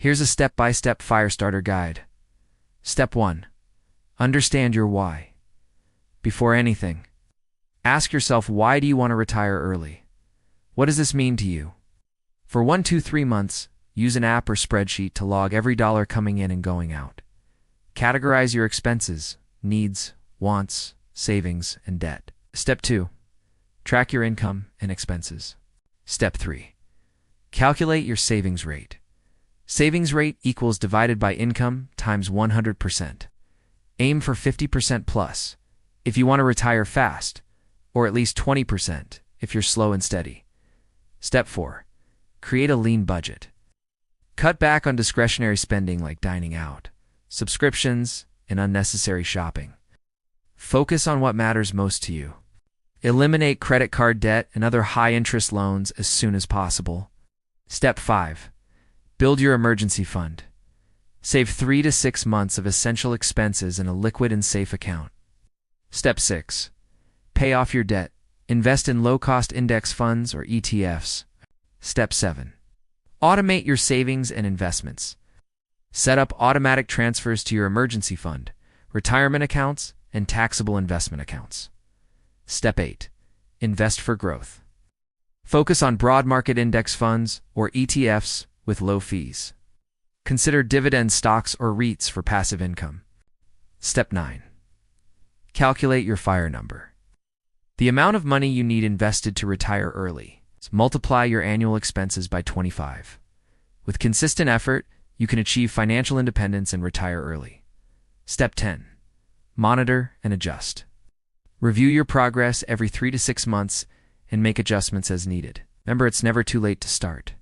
Here's a step-by-step Firestarter guide. Step 1. Understand your why. Before anything, ask yourself, why do you want to retire early? What does this mean to you? For 1, 2, 3 months, use an app or spreadsheet to log every dollar coming in and going out. Categorize your expenses, needs, wants, savings, and debt. Step 2. Track your income and expenses. Step 3. Calculate your savings rate. Savings rate equals divided by income times 100%. Aim for 50% plus if you want to retire fast, or at least 20% if you're slow and steady. Step 4. Create a lean budget. Cut back on discretionary spending like dining out, subscriptions, and unnecessary shopping. Focus on what matters most to you. Eliminate credit card debt and other high-interest loans as soon as possible. Step 5. Build your emergency fund. Save 3 to 6 months of essential expenses in a liquid and safe account. Step 6. Pay off your debt. Invest in low-cost index funds or ETFs. Step 7. Automate your savings and investments. Set up automatic transfers to your emergency fund, retirement accounts, and taxable investment accounts. Step 8. Invest for growth. Focus on broad market index funds or ETFs with low fees. Consider dividend stocks or REITs for passive income. Step 9. Calculate your FIRE number. The amount of money you need invested to retire early. Multiply your annual expenses by 25. With consistent effort, you can achieve financial independence and retire early. Step 10. Monitor and adjust. Review your progress every 3 to 6 months and make adjustments as needed. Remember, it's never too late to start.